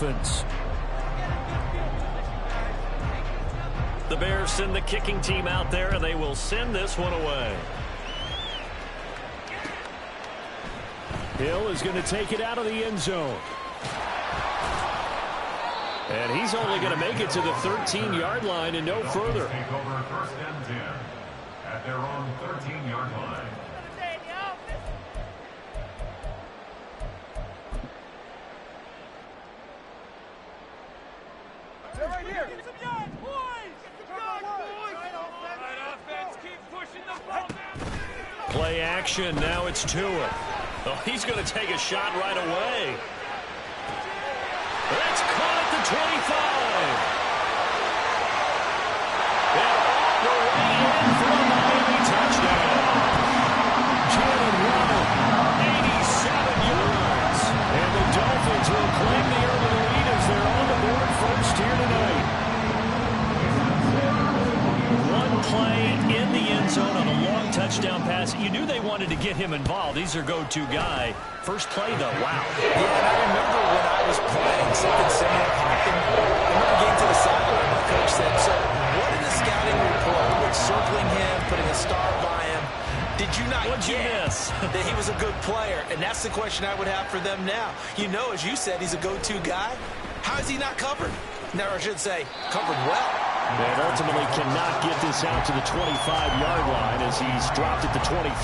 Dolphins. The Bears send the kicking team out there, and they will send this one away. Hill is going to take it out of the end zone. And he's only going to make it to the 13-yard line and no further. Take over first and 10 at their own 13-yard line. Right here. Play action. Now it's Tua. Oh, he's going to take a shot right away. That's caught at the 25. And all the way in for a Miami touchdown. Jalen Waddle, 87 yards. And the Dolphins will claim the early lead as they're on the board first here tonight. One play in the end zone on a long touchdown pass. You knew they wanted to get him involved. He's their go-to guy. First play, though, wow. Yeah, and I remember when I was playing, something similar happened. I remember getting to the sideline, my coach said, so what in the scouting report, with circling him, putting a star by him, did you not get that he was a good player? And that's the question I would have for them now. You know, as you said, he's a go-to guy. How is he not covered? No, I should say, covered well. And ultimately cannot get this out to the 25-yard line as he's dropped at the 23.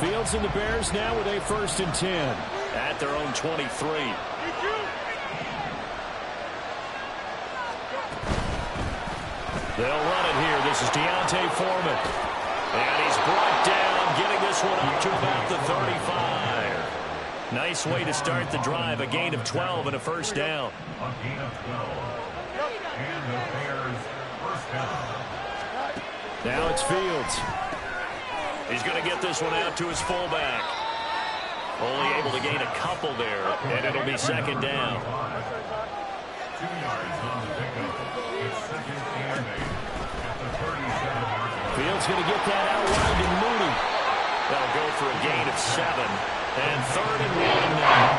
Fields and the Bears now with a 1st and 10 at their own 23. They'll run it here. This is Deontay Foreman. And he's brought down, getting this one up to about the 35. Nice way to start the drive. A gain of 12 and a first down. A gain of 12. And the Bears first down. Now it's Fields. He's going to get this one out to his fullback. Only able to gain a couple there, and it'll be second down. 2 yards on the pickup. It's second and 8 at the 37-yard line. Fields going to get that out wide to Mooney. That'll go for a gain of 7. And 3rd and 1 now.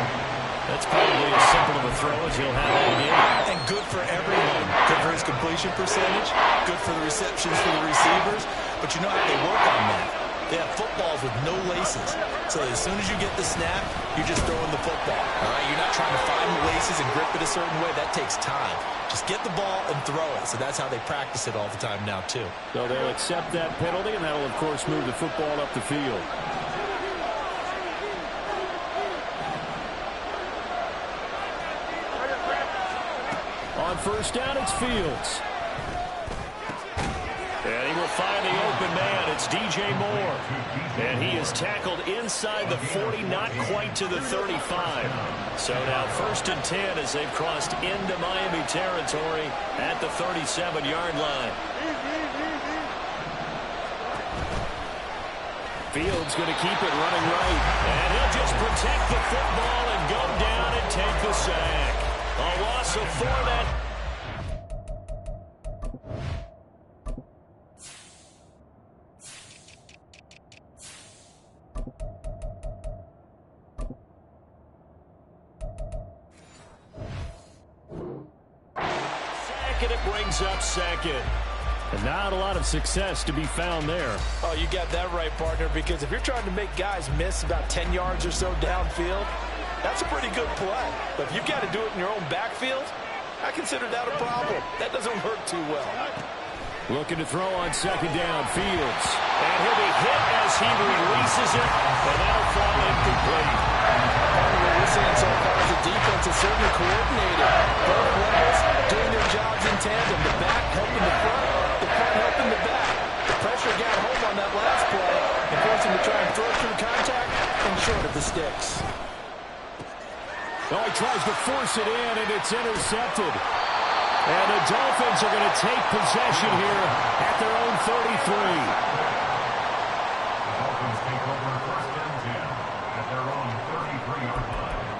That's probably as simple of a throw as he'll have all game. And good for everyone. Good for his completion percentage. Good for the receptions for the receivers. But you know how they work on that. They have footballs with no laces. So as soon as you get the snap, you're just throwing the football. All right? You're not trying to find the laces and grip it a certain way. That takes time. Just get the ball and throw it. So that's how they practice it all the time now, too. So they'll accept that penalty, and that'll, of course, move the football up the field. On first down, it's Fields. And he will find the open man. It's DJ Moore. And he is tackled inside the 40, not quite to the 35. So now 1st and 10 as they've crossed into Miami territory at the 37-yard line. Fields going to keep it running right. And he'll just protect the football and go down and take the sack. A loss of 4 that. And it brings up second. And not a lot of success to be found there. Oh, you got that right, partner, because if you're trying to make guys miss about 10 yards or so downfield, that's a pretty good play. But if you've got to do it in your own backfield, I consider that a problem. That doesn't work too well. Looking to throw on second down, Fields. And he'll be hit as he releases it, and that'll fall incomplete. What we're seeing so far is the defense is certainly coordinated. Both levels doing their jobs in tandem. The back helping the front helping the back. The pressure got home on that last play and forced him to try and throw through contact and short of the sticks. Oh, he tries to force it in, and it's intercepted. And the Dolphins are going to take possession here at their own 33. The Dolphins take over first and 10 at their own 33-yard line.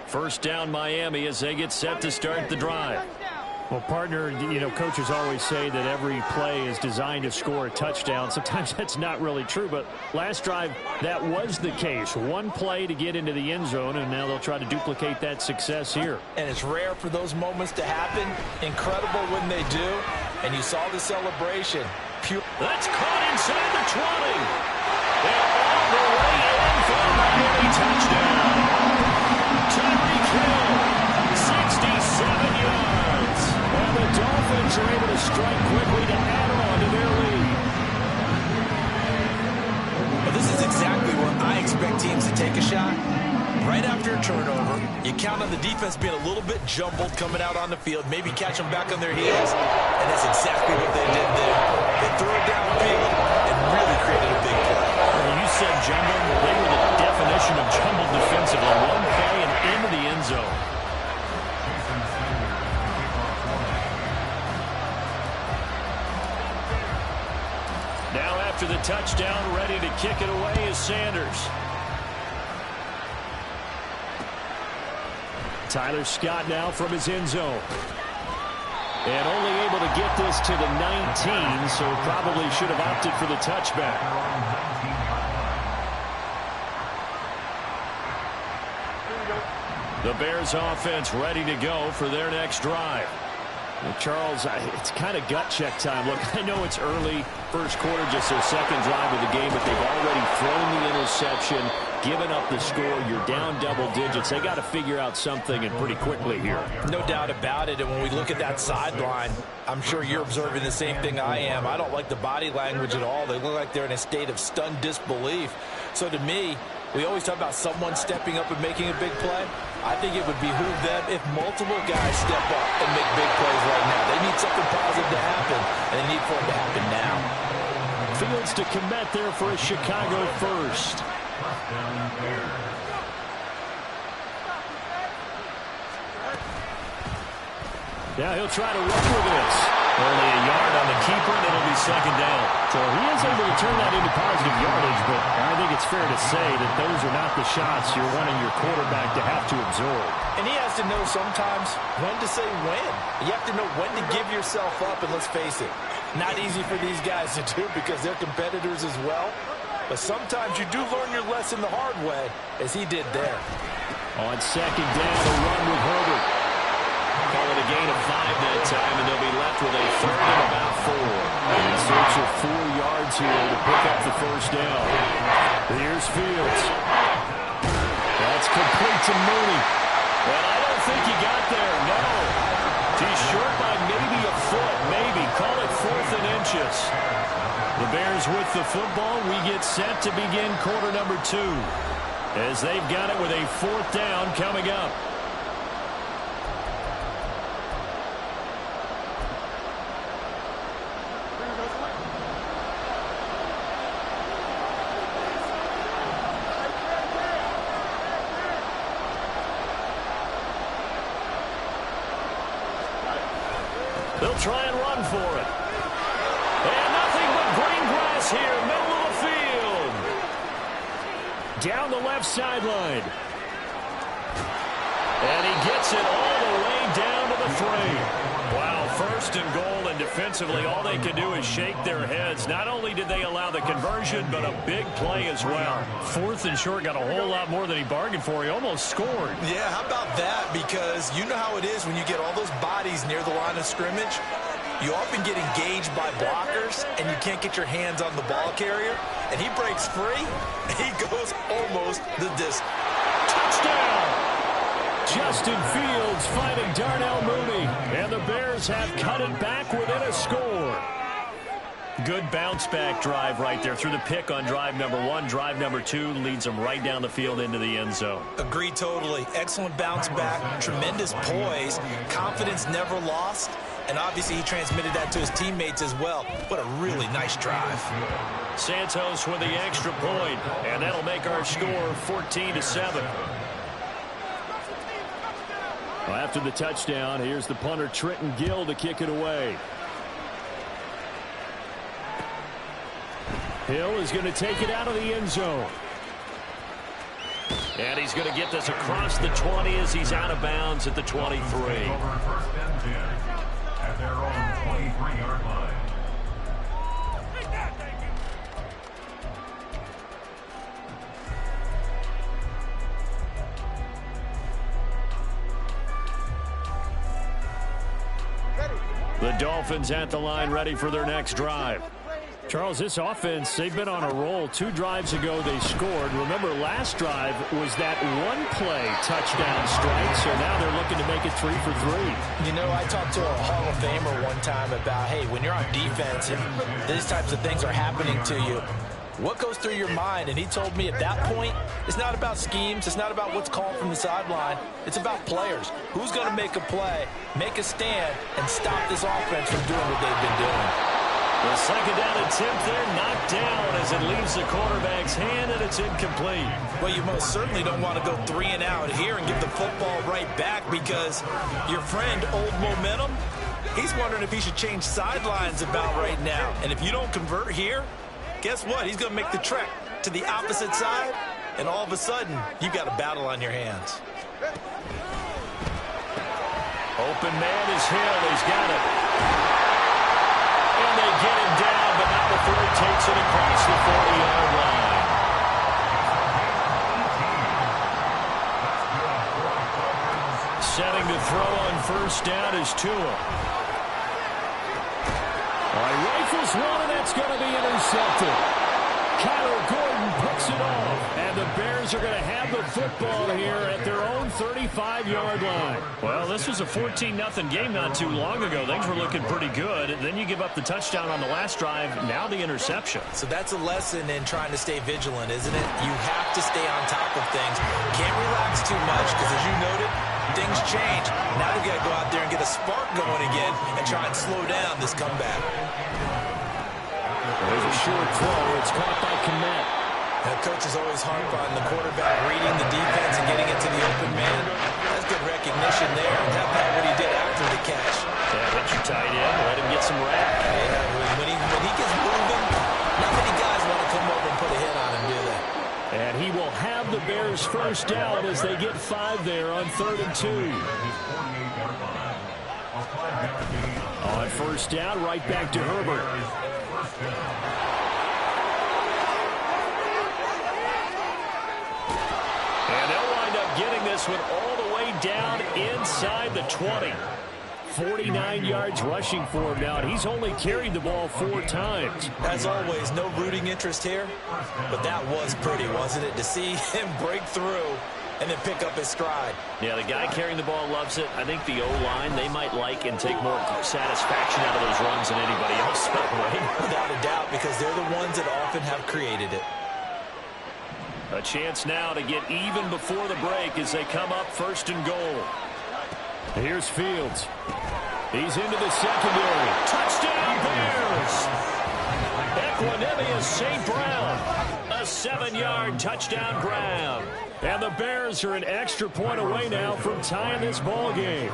First down Miami as they get set to start the drive. Well, partner, you know, coaches always say that every play is designed to score a touchdown. Sometimes that's not really true, but last drive, that was the case. One play to get into the end zone, and now they'll try to duplicate that success here. And it's rare for those moments to happen. Incredible when they do. And you saw the celebration. That's caught inside the 20. And all the way in for a Miami touchdown. Tyreek Hill, 67 yards. And the Dolphins are able to strike quickly to add on to their lead. Well, this is exactly where I expect teams to take a shot. Right after a turnover, you count on the defense being a little bit jumbled coming out on the field, maybe catch them back on their heels, and that's exactly what they did there. They threw it downfield and really created a big play. Well, you said jumbled. They were the definition of jumbled defensively. One play and into the end zone. Now after the touchdown, ready to kick it away is Sanders. Tyler Scott now from his end zone. And only able to get this to the 19, so probably should have opted for the touchback. The Bears offense ready to go for their next drive. Well, Charles, it's kind of gut check time. Look, I know it's early, first quarter, just their second drive of the game, but they've already thrown the interception, given up the score. You're down double digits. They got to figure out something, and pretty quickly here. No doubt about it. And when we look at that sideline, I'm sure you're observing the same thing I am. I don't like the body language at all. They look like they're in a state of stunned disbelief. So to me, we always talk about someone stepping up and making a big play. I think it would behoove them if multiple guys step up and make big plays right now. They need something positive to happen, and they need for it to happen now. Fields to commit there for a Chicago first. Now he'll try to run with this. Only a yard on the keeper, and it'll be second down. So he is able to turn that into positive yardage, but I think it's fair to say that those are not the shots you're wanting your quarterback to have to absorb. And he has to know sometimes when to say when. You have to know when to give yourself up, and let's face it, not easy for these guys to do because they're competitors as well. But sometimes you do learn your lesson the hard way, as he did there. On second down, a run with Herbert. Call it a gain of 5 that time, and they'll be left with a third and about 4. In search of 4 yards here to pick up the first down. Here's Fields. That's complete to Mooney. Well, I don't think he got there, no. He's short by maybe a foot, maybe. Call it 4th and inches. The Bears with the football. We get set to begin quarter number 2. As they've got it with a 4th down coming up. They'll try and run for it. And nothing but green grass here, middle of the field. Down the left sideline. And he gets it all the way down to the 3. Wow, first and goal, and defensively all they can do is shake their heads. Not only did they allow the conversion, but a big play as well. 4th and short, got a whole lot more than he bargained for. He almost scored. Yeah, how about that? Because you know how it is when you get all those bodies near the line of scrimmage. You often get engaged by blockers, and you can't get your hands on the ball carrier. And he breaks free, and he goes almost the distance. Touchdown! Justin Fields finding Darnell Mooney. And the Bears have cut it back within a score. Good bounce-back drive right there through the pick on drive number 1. Drive number 2 leads them right down the field into the end zone. Agree totally. Excellent bounce back, tremendous poise, confidence never lost, and obviously he transmitted that to his teammates as well. What a really nice drive. Santos with the extra point, and that'll make our score 14-7. Well, after the touchdown, here's the punter Trenton Gill to kick it away. Hill is going to take it out of the end zone. And he's going to get this across the 20 as he's out of bounds at the 23. Over first and 10 at their own 23-yard line. The Dolphins at the line ready for their next drive. Charles, this offense, they've been on a roll. 2 drives ago they scored. Remember, last drive was that one-play touchdown strike, so now they're looking to make it 3 for 3. You know, I talked to a Hall of Famer one time about, hey, when you're on defense and these types of things are happening to you, what goes through your mind? And he told me at that point, it's not about schemes. It's not about what's called from the sideline. It's about players. Who's going to make a play, make a stand, and stop this offense from doing what they've been doing? The second down attempt there knocked down as it leaves the quarterback's hand, and it's incomplete. Well, you most certainly don't want to go 3 and out here and give the football right back because your friend, Old Momentum, he's wondering if he should change sidelines about right now. And if you don't convert here, guess what? He's going to make the trek to the opposite side, and all of a sudden, you've got a battle on your hands. Open man is Hill. He's got it. And they get him down, but not before he takes it across the 40-yard line. Setting to throw on first down is Tua. All right, rifles one, and that's going to be intercepted. Kyler Gordon picks it off, and the Bears are going to have the football here at their own 35-yard line. Well, this was a 14-0 game not too long ago. Things were looking pretty good. Then you give up the touchdown on the last drive, now the interception. So that's a lesson in trying to stay vigilant, isn't it? You have to stay on top of things. Can't relax too much because, as you noted, things change. Now they've got to go out there and get a spark going again and try and slow down this comeback. There's a short throw. It's caught by Kmet. The coaches always harp on the quarterback reading the defense and getting it to the open man. That's good recognition there. And how about what he did after the catch? Yeah, hit your tight end, let him get some rap. Yeah, when he gets moving, not many guys want to come over and put a hit on him, do they? And he will have the Bears first down as they get 5 there on 3rd and 2. On first down, right back to Herbert. And they'll wind up getting this one all the way down inside the 20. 49 yards rushing for him now, and he's only carried the ball 4 times. As always, no rooting interest here, but that was pretty, wasn't it? To see him break through and then pick up his stride. Yeah, the guy carrying the ball loves it. I think the O-line, they might like and take more satisfaction out of those runs than anybody else, right? Without a doubt, because they're the ones that often have created it. A chance now to get even before the break as they come up 1st and goal. Here's Fields. He's into the secondary. Touchdown, Bears! Equanimous St. Brown. A 7-yard touchdown grab. And the Bears are an extra point away now from tying this ball game.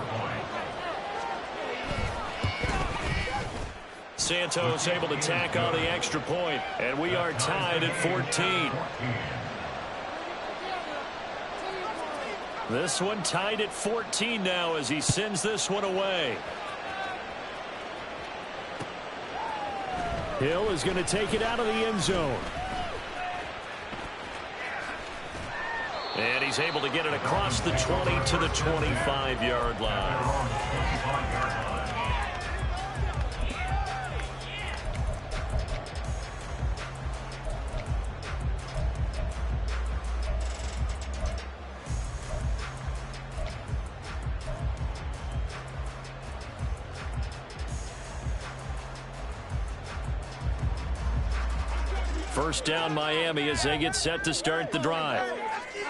Santos able to tack on the extra point, and we are tied at 14. This one tied at 14 now as he sends this one away. Hill is going to take it out of the end zone. And he's able to get it across the 20 to the 25-yard line. First down Miami as they get set to start the drive.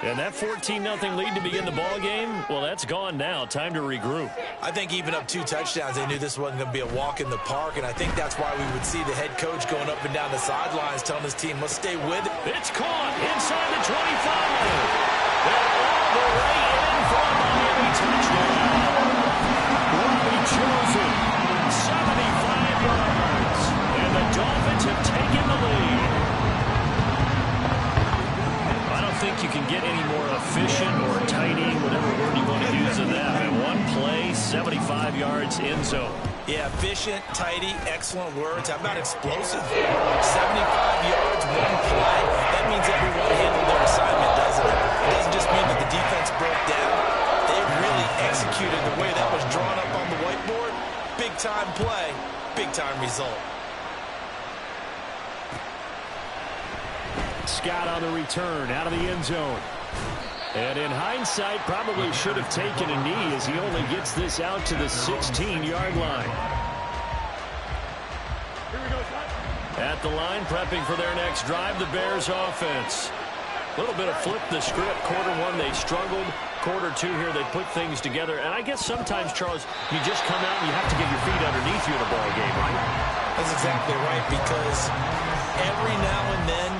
And that 14-0 lead to begin the ball game, well, that's gone now. Time to regroup. I think even up 2 touchdowns, they knew this wasn't going to be a walk in the park, and I think that's why we would see the head coach going up and down the sidelines telling his team, let's stay with it. It's caught inside the 25. They're all the way in for a Miami touchdown. Robbie Chosen. 75 yards. And the Dolphins have taken the lead. I don't think you can get any more yards, end zone. Yeah, efficient, tidy, excellent words. How about explosive? 75 yards, one play. That means everyone handled their assignment, doesn't it? It doesn't just mean that the defense broke down. They really executed the way that was drawn up on the whiteboard. Big-time play, big-time result. Scott on the return, out of the end zone. And in hindsight, probably should have taken a knee as he only gets this out to the 16-yard line. At the line, prepping for their next drive, the Bears offense. A little bit of flip the script. Quarter one, they struggled. Quarter two here, they put things together. And I guess sometimes, Charles, you just come out and you have to get your feet underneath you in a ball game, right? That's exactly right, because every now and then,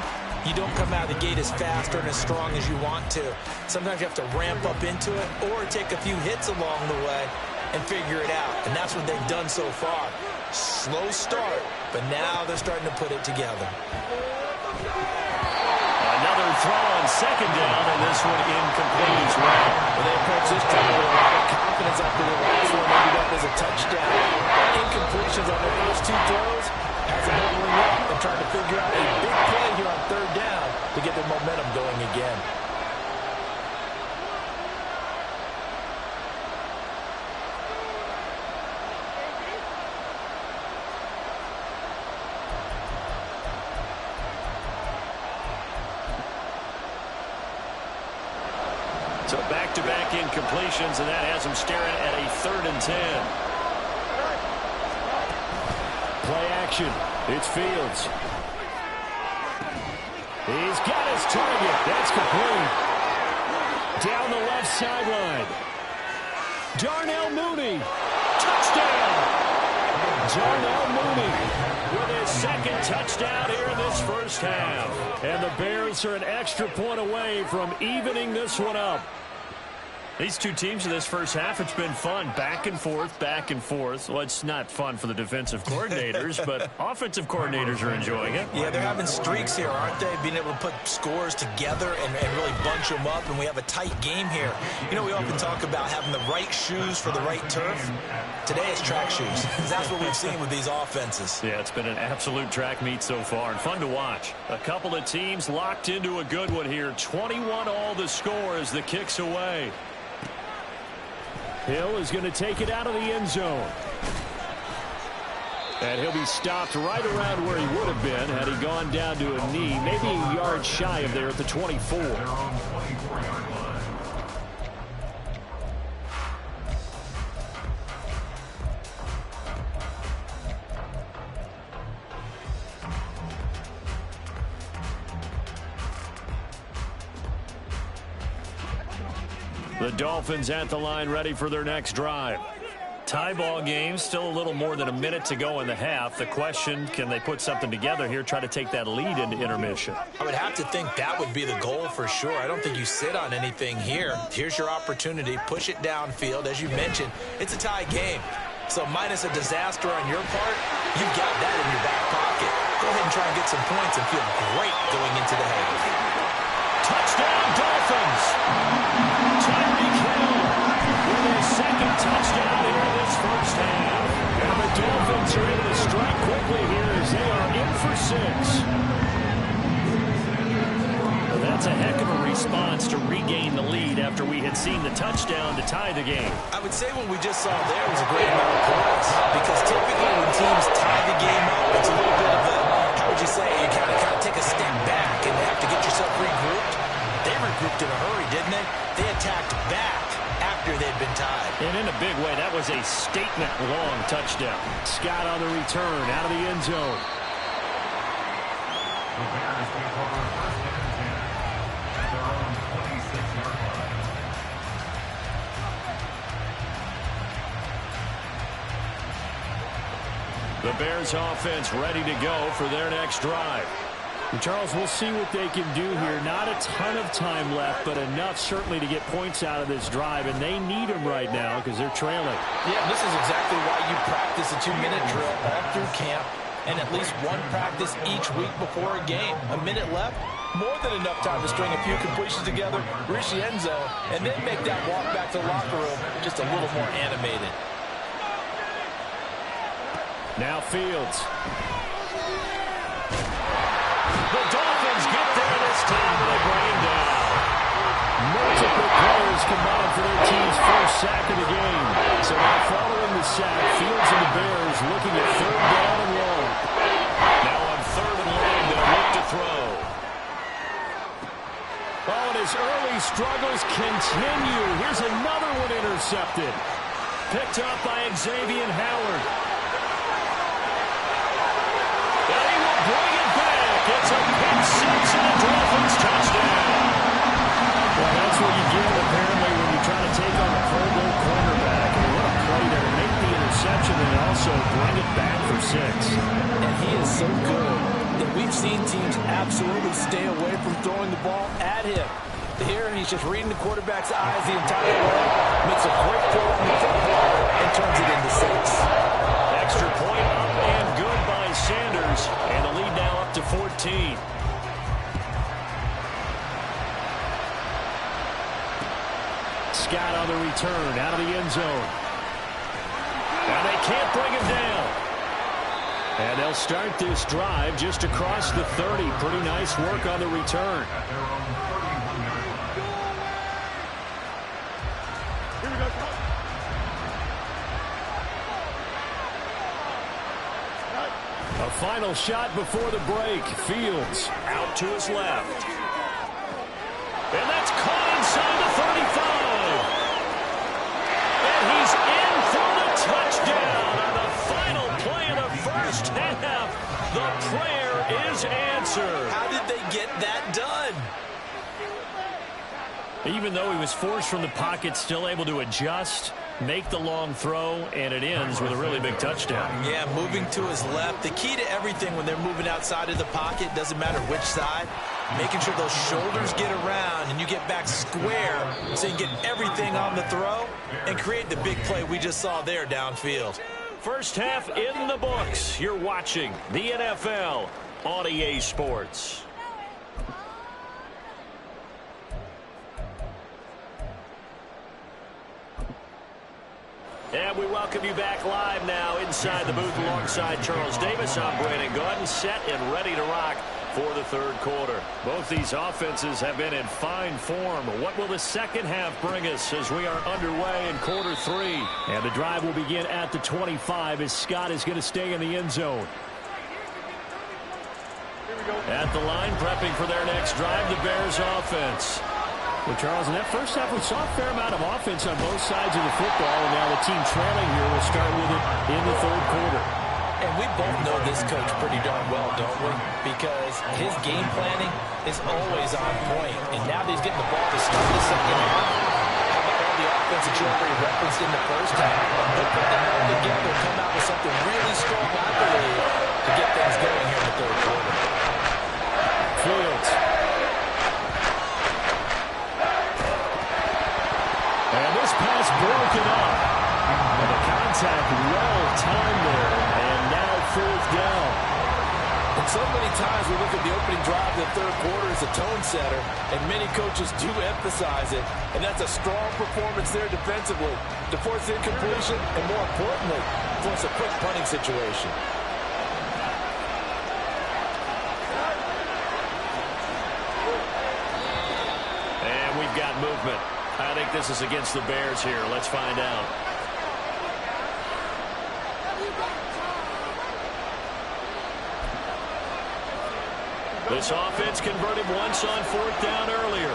you don't come out of the gate as fast or as strong as you want to. Sometimes you have to ramp up into it or take a few hits along the way and figure it out. And that's what they've done so far. Slow start, but now they're starting to put it together. Another throw on second down, and this one incomplete as well. Well, they approach this time with a lot of confidence after the last one ended up as a touchdown. Incompletions on the first two throws has them leveling up and trying to figure out a big play here on third down to get their momentum going again. So back-to-back incompletions, and that has them staring at a 3rd and 10. Play action. It's Fields. He's got his target. That's complete. Down the left sideline. Darnell Mooney. Touchdown. Darnell Mooney with his second touchdown here in this first half. And the Bears are an extra point away from evening this one up. These two teams in this first half, it's been fun. Back and forth, back and forth. Well, it's not fun for the defensive coordinators, but offensive coordinators are enjoying it. Yeah, they're having streaks here, aren't they? Being able to put scores together and really bunch them up, and we have a tight game here. You know, we often talk about having the right shoes for the right turf. Today it's track shoes. That's what we've seen with these offenses. Yeah, it's been an absolute track meet so far, and fun to watch. A couple of teams locked into a good one here. 21 all the score as the kick's away. Hill is going to take it out of the end zone. And he'll be stopped right around where he would have been had he gone down to a knee, maybe a yard shy of there at the 24. They're on 24-yard line. The Dolphins at the line, ready for their next drive. Tie ball game, still a little more than a minute to go in the half. The question, can they put something together here, try to take that lead into intermission? I would have to think that would be the goal for sure. I don't think you sit on anything here. Here's your opportunity. Push it downfield. As you mentioned, it's a tie game. So minus a disaster on your part, you've got that in your back pocket. Go ahead and try and get some points and feel great going into the half. Touchdown, Dolphins! Tyreek Hill with his second touchdown here in this first half. And the Dolphins are able to strike quickly here as they are in for 6. Well, that's a heck of a response to regain the lead after we had seen the touchdown to tie the game. I would say what we just saw there was a great amount of points, because typically when teams tie the game up, it's a little bit of a, how would you say, you kind of take a step back and have to get yourself regrouped. They regrouped in a hurry, didn't they? They attacked back after they'd been tied. And in a big way, that was a statement-long touchdown. Scott on the return, out of the end zone. The Bears take over 1st and 10 at their own 26-yard line. The Bears offense ready to go for their next drive. And Charles, we'll see what they can do here. Not a ton of time left, but enough certainly to get points out of this drive, and they need them right now because they're trailing. Yeah, this is exactly why you practice a 2-minute drill all through camp and at least one practice each week before a game. A minute left, more than enough time to string a few completions together, reach the end zone, and then make that walk back to the locker room just a little more animated. Now Fields. The Dolphins get there this time, and they bring him down. Multiple players combined for their team's first sack of the game. So now following the sack, Fields and the Bears looking at 3rd down and long. Now on 3rd and long, they'll look to throw. Oh, and his early struggles continue. Here's another one intercepted. Picked up by Xavier Howard. And he will bring it back. It's a pick six and a Dolphins touchdown. Well, that's what you get, apparently, when you try to take on a Pro Bowl cornerback. And what a play there to make the interception and also bring it back for 6. And he is so good that we've seen teams absolutely stay away from throwing the ball at him. Here, he's just reading the quarterback's eyes the entire way, makes a great throw in the front part, and turns it into 6. Extra point up and good by Sanders. And the lead now up to 14. Scott on the return, out of the end zone. And they can't bring him down. And they'll start this drive just across the 30. Pretty nice work on the return. A final shot before the break. Fields Out to his left. And that's caught inside the 35. And he's in for the touchdown on the final play of the first half. The prayer is answered. How did they get that done? Even though he was forced from the pocket, still able to adjust, make the long throw, and it ends with a really big touchdown. Yeah, moving to his left. The key to everything when they're moving outside of the pocket, doesn't matter which side, making sure those shoulders get around and you get back square so you get everything on the throw and create the big play we just saw there downfield. First half in the books. You're watching the NFL on EA Sports. And we welcome you back live now inside the booth alongside Charles Davis. I'm Brandon Gaudin, set and ready to rock for the 3rd quarter. Both these offenses have been in fine form. What will the second half bring us as we are underway in quarter 3? And the drive will begin at the 25 as Scott is going to stay in the end zone. At the line, prepping for their next drive, the Bears offense. Well, Charles, in that first half, we saw a fair amount of offense on both sides of the football, and now the team trailing here will start with it in the 3rd quarter. And we both know this coach pretty darn well, don't we? Because his game planning is always on point. And now that he's getting the ball to start the second half, how about all the offense that you already referenced in the first half? He'll put them all together, come out with something really strong, I believe, to get things going here in the 3rd quarter. Fields. And this pass broken up. And the contact well timed there. And now 4th down. And so many times we look at the opening drive of the 3rd quarter as a tone setter, and many coaches do emphasize it. And that's a strong performance there defensively to force incompletion and, more importantly, force a quick punting situation. And we've got movement. I think this is against the Bears here. Let's find out. This offense converted once on 4th down earlier.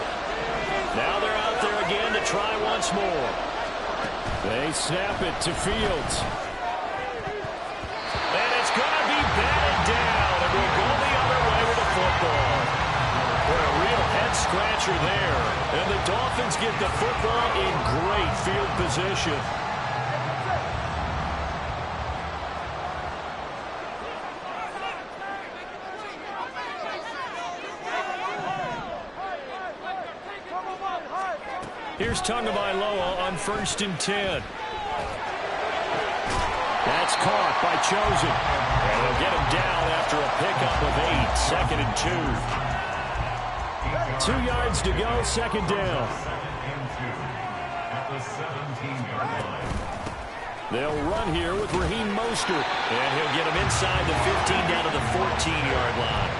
Now they're out there again to try once more. They snap it to Fields. And it's going to be batted down, and we'll go the other way with the football. What a real head-scratcher there. And the Dolphins get the football in great field position. Here's Tagovailoa on 1st and 10. That's caught by Chosen. And they'll get him down after a pickup of 8. 2nd and 2. 2 yards to go, 2nd down. At the 17-yard line. They'll run here with Raheem Mostert. And he'll get him inside the 15 down to the 14-yard line.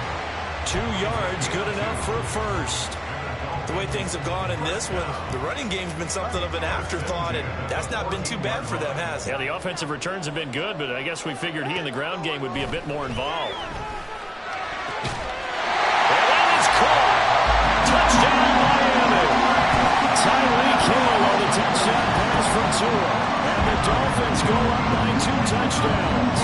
2 yards, good enough for a first. The way things have gone in this one, the running game's been something of an afterthought, and that's not been too bad for them, has it? Yeah, the offensive returns have been good, but I guess we figured he in the ground game would be a bit more involved. And that is caught. Touchdown, Miami. Tyreek Hill on the touchdown pass from Tua. And the Dolphins go up by 2 touchdowns.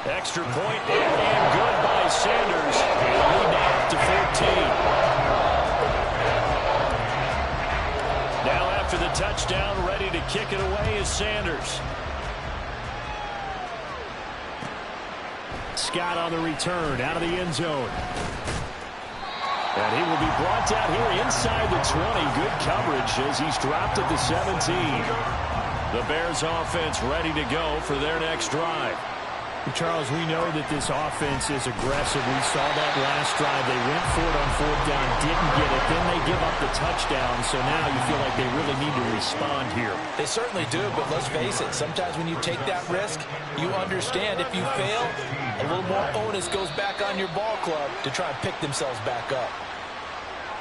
Extra point and good by Sanders. And lead now to 14. Now after the touchdown, ready to kick it away is Sanders. Scott on the return, out of the end zone. And he will be brought down here inside the 20. Good coverage as he's dropped at the 17. The Bears offense ready to go for their next drive. Charles, we know that this offense is aggressive. We saw that last drive. They went for it on 4th down, didn't get it. Then they give up the touchdown. So now you feel like they really need to respond here. They certainly do, but let's face it. Sometimes when you take that risk, you understand if you fail, a little more onus goes back on your ball club to try and pick themselves back up.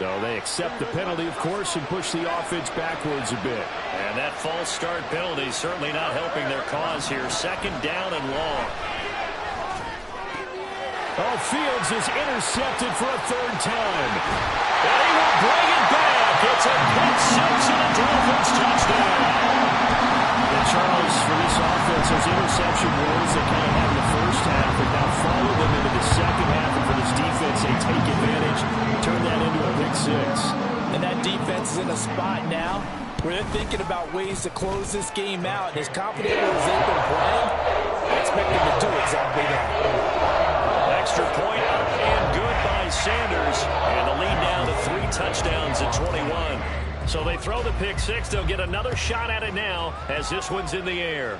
So they accept the penalty, of course, and push the offense backwards a bit. And that false start penalty certainly not helping their cause here. 2nd down and long. Oh, Fields is intercepted for a 3rd time. And he will bring it back. It's a pick 6 and a Dolphins touchdown. And Charles, for this offense, those interception woes they kind of had in the first half have now followed them into the second half. And for this defense, they take advantage, turn that into a pick 6. And that defense is in a spot now where they're thinking about ways to close this game out. And as confident as they've been playing, I expect them to do exactly that. Extra point up and good by Sanders. And the lead now to 3 touchdowns at 21. So they throw the pick 6. They'll get another shot at it now as this one's in the air.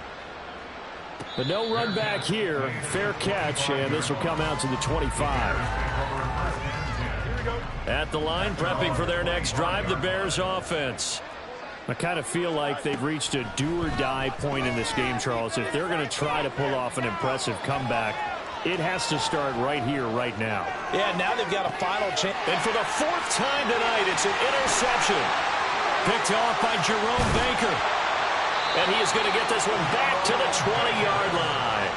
But no run back here. Fair catch, and this will come out to the 25. At the line, prepping for their next drive, the Bears offense. I kind of feel like they've reached a do-or-die point in this game, Charles. If they're going to try to pull off an impressive comeback, it has to start right here, right now. Yeah, now they've got a final chance. And for the 4th time tonight, it's an interception. Picked off by Jerome Baker. And he is going to get this one back to the 20-yard line.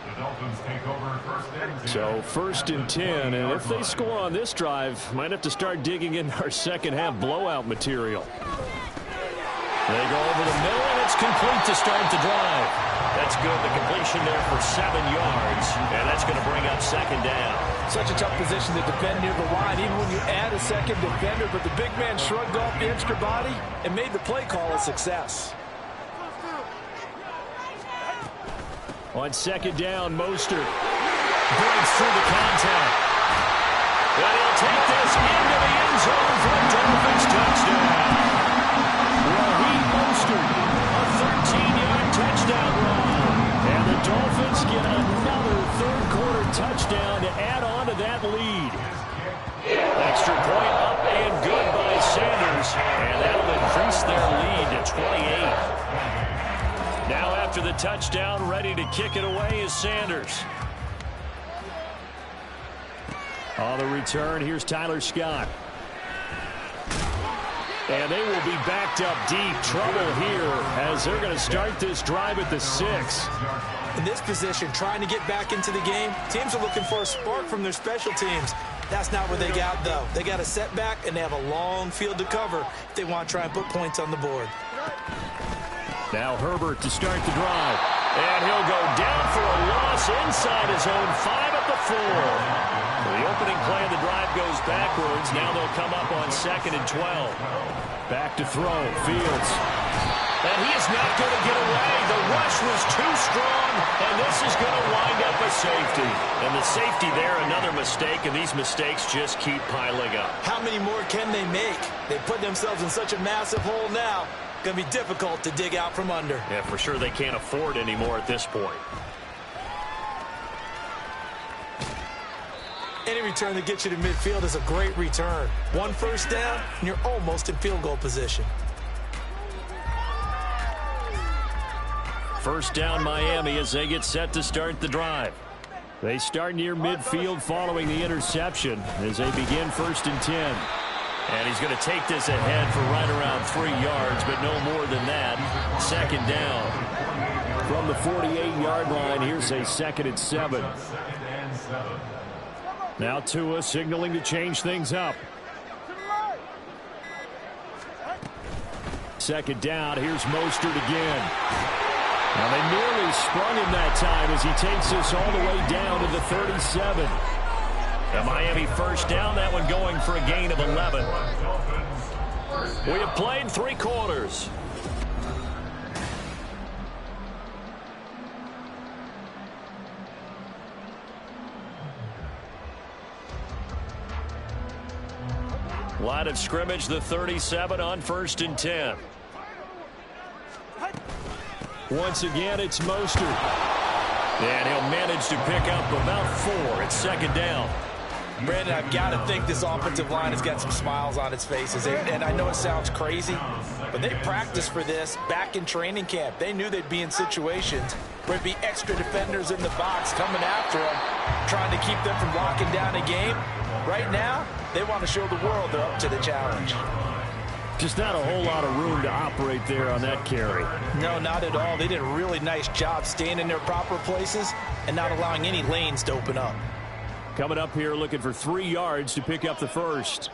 The Dolphins take over 1st and 10. So 1st and 10, and if they score on this drive, might have to start digging in our second half blowout material. They go over the middle, and it's complete to start the drive. That's good. The completion there for 7 yards, and that's going to bring up 2nd down. Such a tough position to defend near the line, even when you add a second defender, but the big man shrugged off the extra body and made the play call a success. On 2nd down, Mostert Breaks through the contact. And he'll take this into the end zone for a Dolphins touchdown. Raheem Mostert, a 13-yard touchdown run. And the Dolphins get another 3rd-quarter touchdown to add on to that lead. Extra point up and good by Sanders. And that'll increase their lead to 28. Now after the touchdown, ready to kick it away is Sanders. On the return, here's Tyler Scott. And they will be backed up deep. Trouble here as they're going to start this drive at the 6. In this position, trying to get back into the game, teams are looking for a spark from their special teams. That's not what they got, though. They got a setback, and they have a long field to cover if they want to try and put points on the board. Now Herbert to start the drive. And he'll go down for a loss inside his own 5 at the 4. The opening play of the drive goes backwards. Now they'll come up on 2nd and 12. Back to throw. Fields. And he is not going to get away. The rush was too strong, and this is going to wind up a safety. And the safety there, another mistake, and these mistakes just keep piling up. How many more can they make? They put themselves in such a massive hole now. Going to be difficult to dig out from under. Yeah, for sure they can't afford any more at this point. Any return that gets you to midfield is a great return. One first down, and you're almost in field goal position. First down Miami as they get set to start the drive. They start near midfield following the interception as they begin 1st and 10. And he's going to take this ahead for right around 3 yards, but no more than that. 2nd down. From the 48-yard line, here's a 2nd and 7. Now Tua signaling to change things up. 2nd down, here's Mostert again. Now they nearly sprung him that time as he takes this all the way down to the 37. The Miami first down, that one going for a gain of 11. We have played 3 quarters. Line of scrimmage, the 37 on 1st and 10. Once again, it's Mostert. And he'll manage to pick up about 4. It's 2nd down. Brandon, I've got to think this offensive line has got some smiles on its faces. And I know it sounds crazy, but they practiced for this back in training camp. They knew they'd be in situations where there'd be extra defenders in the box coming after them, trying to keep them from locking down a game. Right now, they want to show the world they're up to the challenge. Just not a whole lot of room to operate there on that carry. No, not at all. They did a really nice job staying in their proper places and not allowing any lanes to open up. Coming up here looking for 3 yards to pick up the first.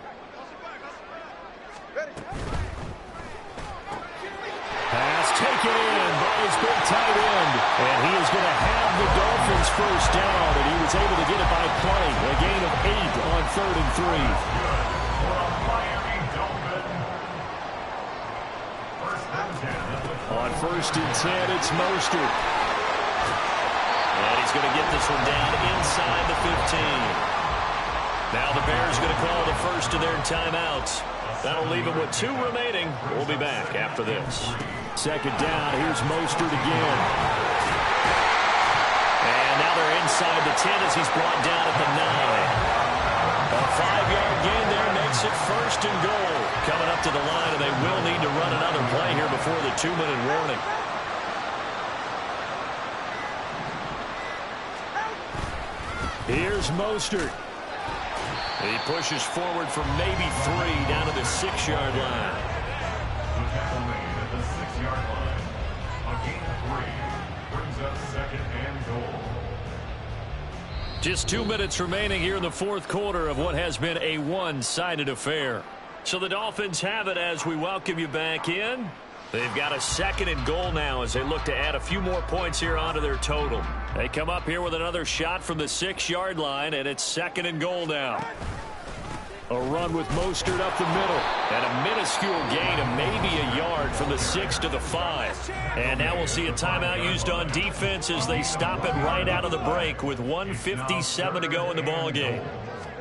Pass taken in by his big tight end. And he is going to have the Dolphins first down, and he was able to get it by playing. A gain of 8 on 3rd and 3. On 1st and 10, it's Mostert. And he's going to get this one down inside the 15. Now the Bears going to call the first of their timeouts. That'll leave them with 2 remaining. We'll be back after this. 2nd down, here's Mostert again. And now they're inside the 10 as he's brought down at the 9. A 5-yard gain there makes it 1st and goal. Coming up to the line, and they will need to run another play here before the 2-minute warning. Here's Mostert. He pushes forward for maybe 3 down to the 6-yard line. The tackle made at the 6-yard line. A gain of 3 brings up 2nd and goal. Just 2 minutes remaining here in the 4th quarter of what has been a one-sided affair. So the Dolphins have it as we welcome you back in. They've got a 2nd and goal now as they look to add a few more points here onto their total. They come up here with another shot from the 6-yard line, and it's 2nd and goal now. A run with Mostert up the middle, and a minuscule gain of maybe a yard from the 6 to the 5. And now we'll see a timeout used on defense as they stop it right out of the break with 1:57 to go in the ballgame.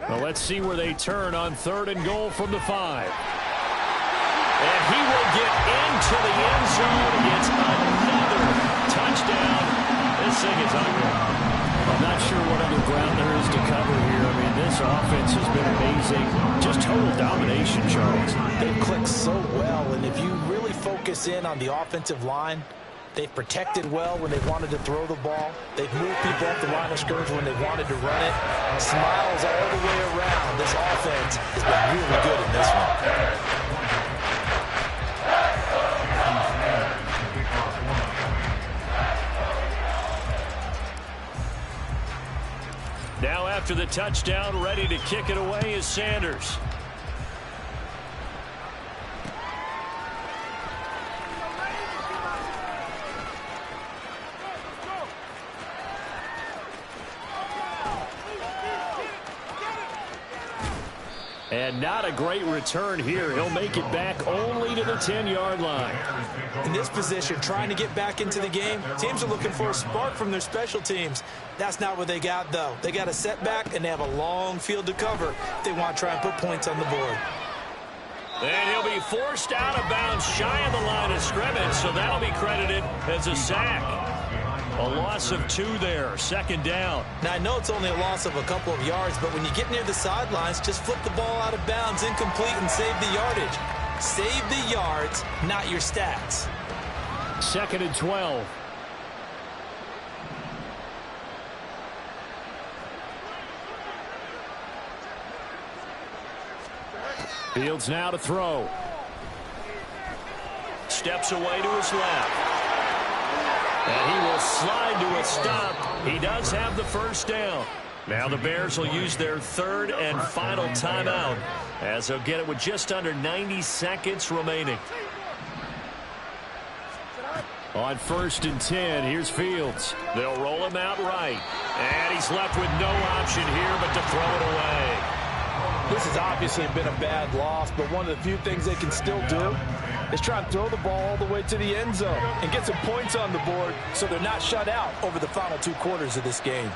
Well, let's see where they turn on 3rd and goal from the 5. And he will get into the end zone. It's another touchdown. This thing is ugly. I'm not sure what other ground there is to cover here. I mean, this offense has been amazing. Just total domination, Charles. They've clicked so well, and if you really focus in on the offensive line, they've protected well when they wanted to throw the ball. They've moved people off the line of scrimmage when they wanted to run it. Smiles all the way around. This offense has been really good in this one. Now after the touchdown, ready to kick it away is Sanders. And not a great return here. He'll make it back only to the 10-yard line. In this position, trying to get back into the game, teams are looking for a spark from their special teams. That's not what they got, though. They got a setback, and they have a long field to cover if they want to try and put points on the board. And he'll be forced out of bounds shy of the line of scrimmage, so that'll be credited as a sack. A loss of 2 there, second down. Now, I know it's only a loss of a couple of yards, but when you get near the sidelines, just flip the ball out of bounds, incomplete, and save the yardage. Save the yards, not your stats. 2nd and 12. Fields now to throw. Steps away to his left. And he will slide to a stop. He does have the first down. Now the Bears will use their 3rd and final timeout, as they'll get it with just under 90 seconds remaining. On 1st and 10, here's Fields. They'll roll him out right. And he's left with no option here but to throw it away. This has obviously been a bad loss, but one of the few things they can still do is try and throw the ball all the way to the end zone and get some points on the board so they're not shut out over the final 2 quarters of this game.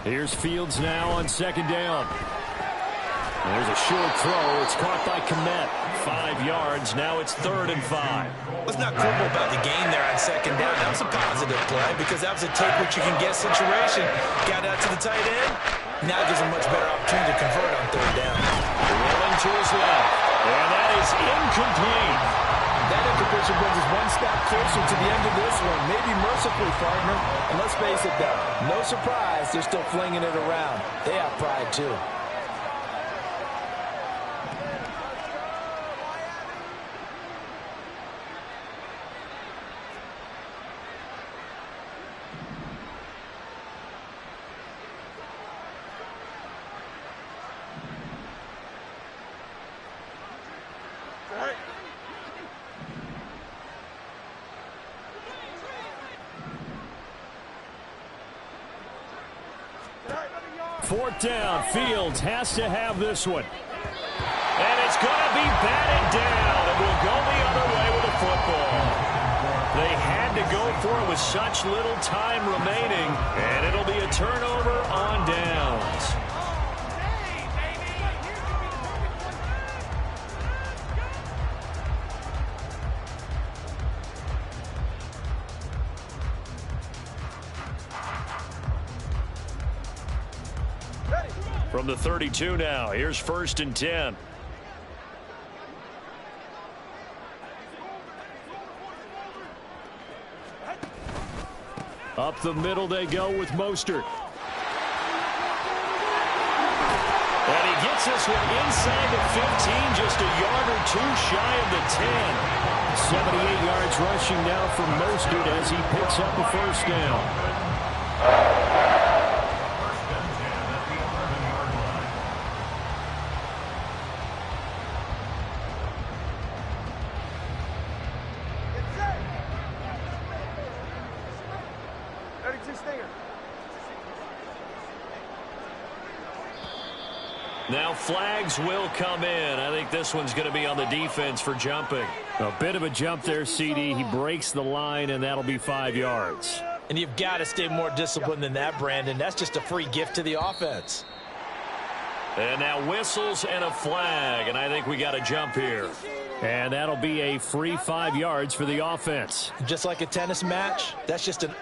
Here's Fields now on 2nd down. There's a short throw. It's caught by Kmet. 5 yards. Now it's 3rd and 5. Let's not quibble about the gain there on 2nd down. That was a positive play because that was a take-what-you-can-get situation. Got out to the tight end. Now gives him much better opportunity to convert on 3rd down. Rolling to his left. And that is incomplete. That incompletion brings us one step closer to the end of this one. Maybe mercifully, partner. And let's face it, though, no surprise, they're still flinging it around. They have pride, too. Fourth down. Fields has to have this one. And it's going to be batted down. It will go the other way with the football. They had to go for it with such little time remaining, and it'll be a turnover on downs. From the 32 now, here's 1st and 10. Up the middle they go with Mostert. And he gets this one inside the 15, just a yard or 2 shy of the 10. 78 yards rushing now from Mostert as he picks up a first down. Now flags will come in. I think this one's going to be on the defense for jumping. A bit of a jump there, CD. He breaks the line, and that'll be 5 yards. And you've got to stay more disciplined than that, Brandon. That's just a free gift to the offense. And now whistles and a flag, and I think we got a jump here. And that'll be a free 5 yards for the offense. Just like a tennis match, that's just an